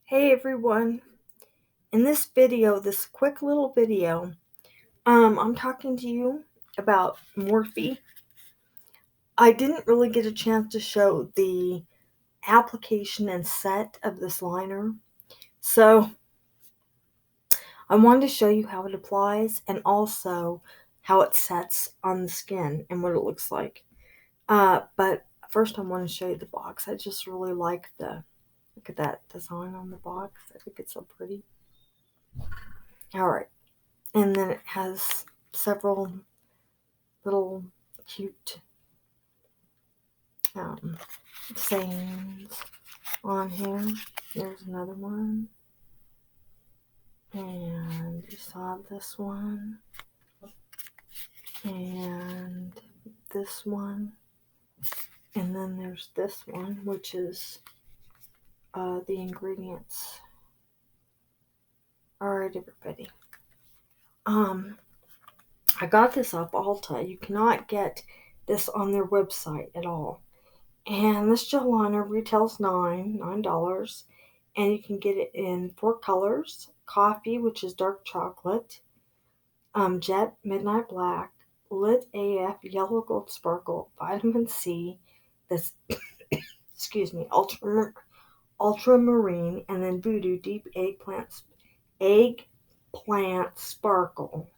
Hey everyone, in this video, this quick little video, I'm talking to you about Morphe. I didn't really get a chance to show the application and set of this liner, so I wanted to show you how it applies and also how it sets on the skin and what it looks like. But first I want to show you the box. I just really like look at that design on the box. I think it's so pretty. Alright. And then it has several little cute sayings on here. There's another one. And you saw this one. And this one. And then there's this one, which is the ingredients. Alright, everybody. I got this off Ulta. You cannot get this on their website at all. And this gel liner retails $9, and you can get it in 4 colors: coffee, which is dark chocolate, jet, midnight black, lit AF, yellow gold sparkle, vitamin C, this ultramarine, and then voodoo deep eggplant sparkle.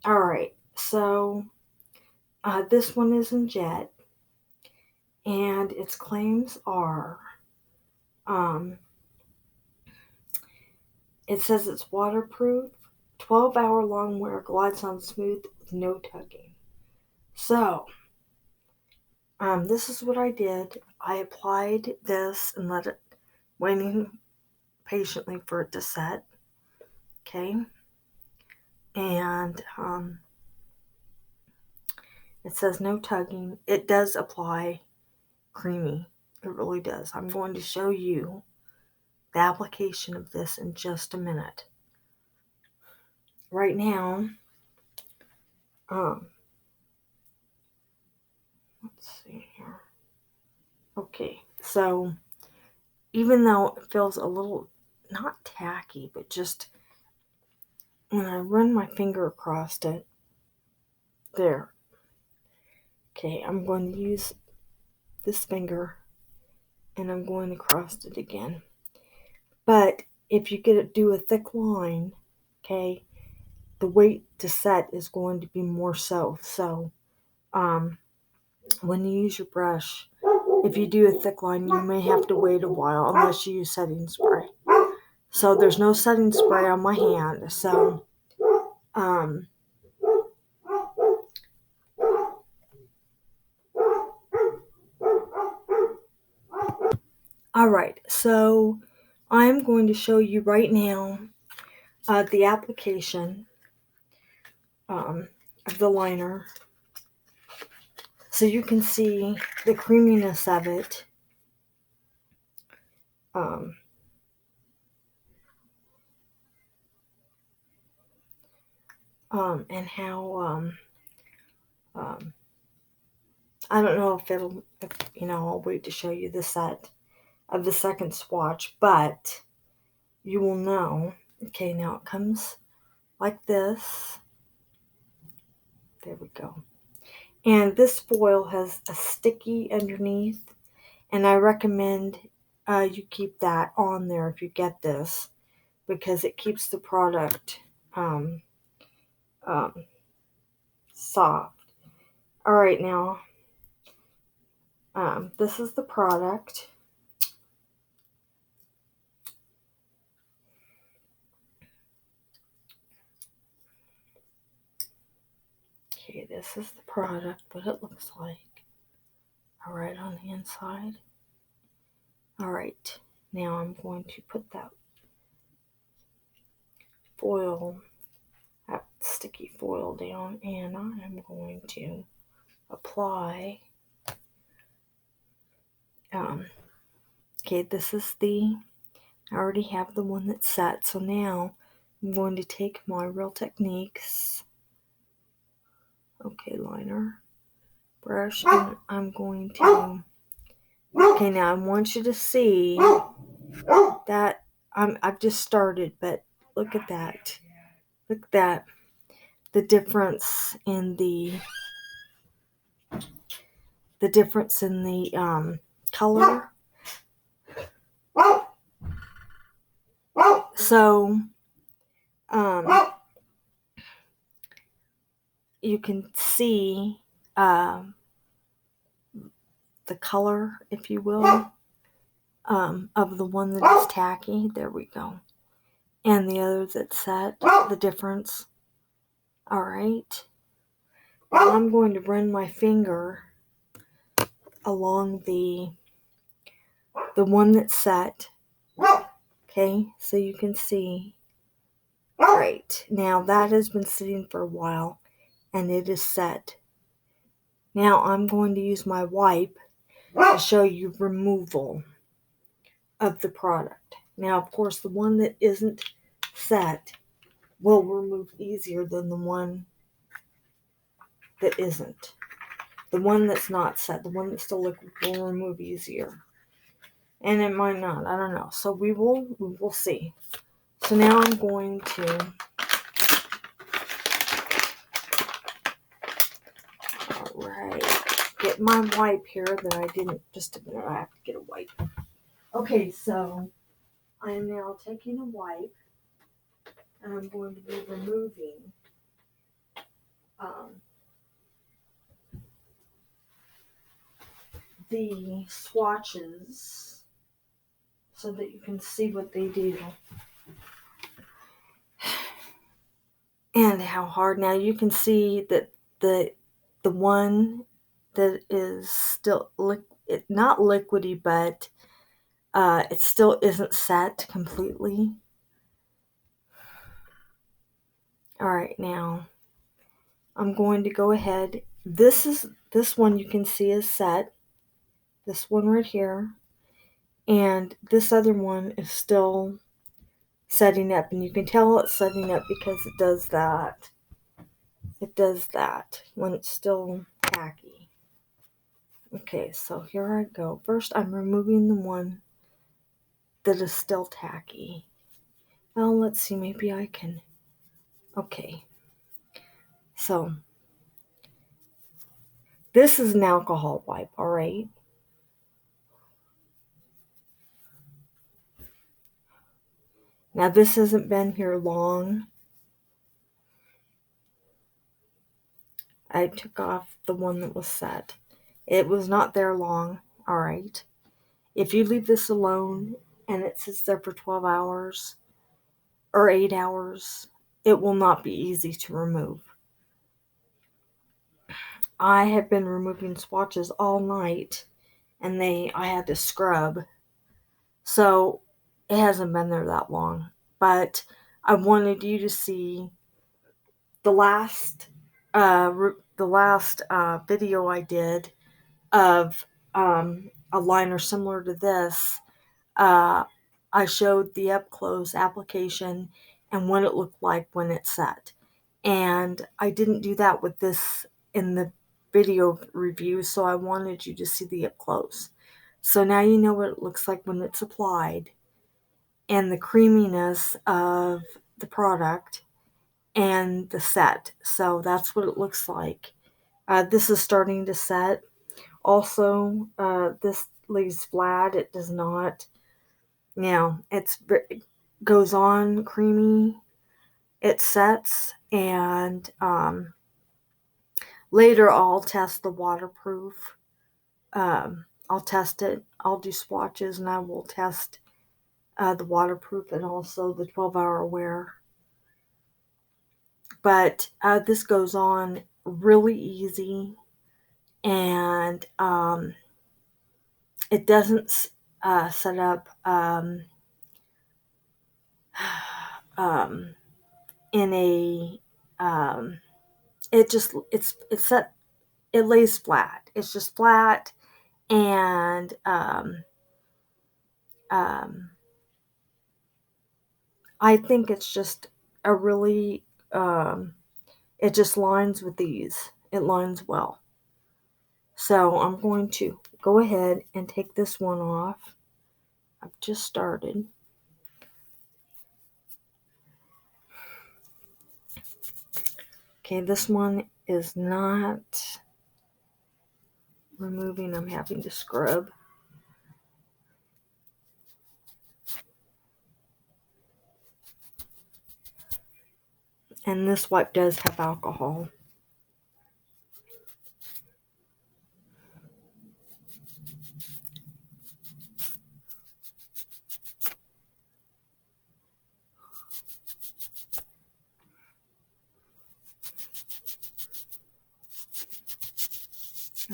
All right, so this one is in jet. And its claims are, it says it's waterproof, 12-hour long wear, glides on smooth with no tugging. So, this is what I did. I applied this and let it, waiting patiently for it to set. Okay. And, it says no tugging. It does apply creamy. It really does. I'm going to show you the application of this in just a minute. Right now, let's see here. Okay, so even though it feels a little, not tacky, but just when I run my finger across it, there. Okay, I'm going to use this finger and I'm going to cross it again. But if you do a thick line, okay, the weight to set is going to be more so. So, when you use your brush, if you do a thick line, you may have to wait a while unless you use setting spray. So there's no setting spray on my hand. So, all right. So I'm going to show you right now the application of the liner, so you can see the creaminess of it. And how I don't know if I'll wait to show you the set of the second swatch, but you will know. Okay, now it comes like this. There we go. And this foil has a sticky underneath, and I recommend you keep that on there if you get this, because it keeps the product soft. All right, now this is the product. Okay, this is the product, what it looks like. All right, on the inside. All right, now I'm going to put that foil, that sticky foil down, and I'm going to apply. Okay, this is I already have the one that's set, so now I'm going to take my Real Techniques, liner brush, and I'm going to, okay, now I want you to see That I've just started, but look at that. Look at that. The difference in the color. So you can see the color, if you will, of the one that is tacky. There we go. And the other that's set, the difference. All right. Now I'm going to run my finger along the one that's set. Okay, so you can see. Right. Now that has been sitting for a while and it is set. Now I'm going to use my wipe to show you removal of the product. Now, of course, the one that isn't set will remove easier than the one that isn't. The one that's not set, the one that's still liquid, will remove easier. And it might not, I don't know. So we will see. So now I'm going to get my wipe here that I didn't. Just a minute, I have to get a wipe. Okay, so I am now taking a wipe and I'm going to be removing the swatches so that you can see what they do and how hard. Now you can see that the one that is still not liquidy, but it still isn't set completely. All right, now I'm going to go ahead. This one you can see is set. This one right here. And this other one is still setting up. And you can tell it's setting up because it does that. It does that when it's still tacky. Okay, so here I go. First, I'm removing the one that is still tacky. Well, let's see. Maybe I can. Okay. So, this is an alcohol wipe, all right? Now, this hasn't been here long. I took off the one that was set. It was not there long, all right? If you leave this alone and it sits there for 12 hours or 8 hours, it will not be easy to remove. I have been removing swatches all night and I had to scrub. So it hasn't been there that long. But I wanted you to see the last video I did of a liner similar to this. I showed the up close application and what it looked like when it's set. And I didn't do that with this in the video review, so I wanted you to see the up close. So now you know what it looks like when it's applied and the creaminess of the product and the set. So that's what it looks like. This is starting to set. Also, this lays flat. It does not. Now, it goes on creamy. It sets, and later I'll test the waterproof. I'll test it. I'll do swatches, and I will test the waterproof and also the 12-hour wear. But this goes on really easy, and it doesn't set up in a it's set. It lays flat. It's just flat, and I think it's just a really it just lines with these. It lines well. So I'm going to go ahead and take this one off. I've just started. Okay, this one is not removing. I'm having to scrub. And this wipe does have alcohol.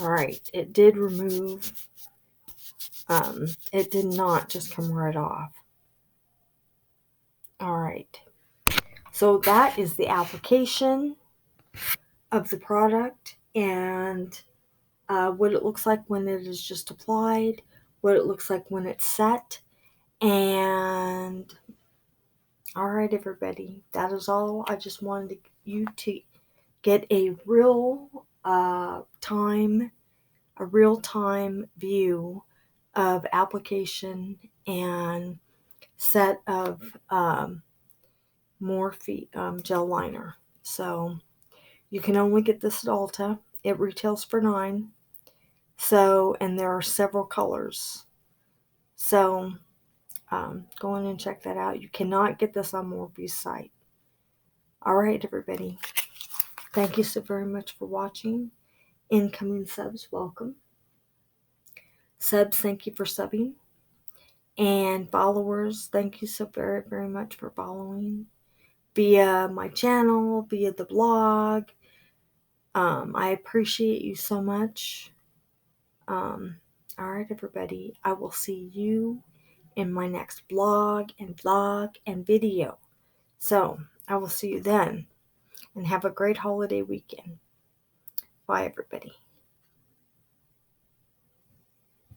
Alright, it did remove. It did not just come right off. Alright, so that is the application of the product and what it looks like when it is just applied, what it looks like when it's set, and alright everybody, that is all. I just wanted you to get a real time view of application and set of Morphe gel liner. So you can only get this at Ulta. It retails for $9. So, and there are several colors. So go in and check that out. You cannot get this on Morphe's site. All right, everybody. Thank you so very much for watching. Incoming subs, welcome. Subs, thank you for subbing. And followers, thank you so very, very much for following via my channel, via the blog. I appreciate you so much. All right, everybody. I will see you in my next vlog and video. So I will see you then. And have a great holiday weekend. Bye, everybody.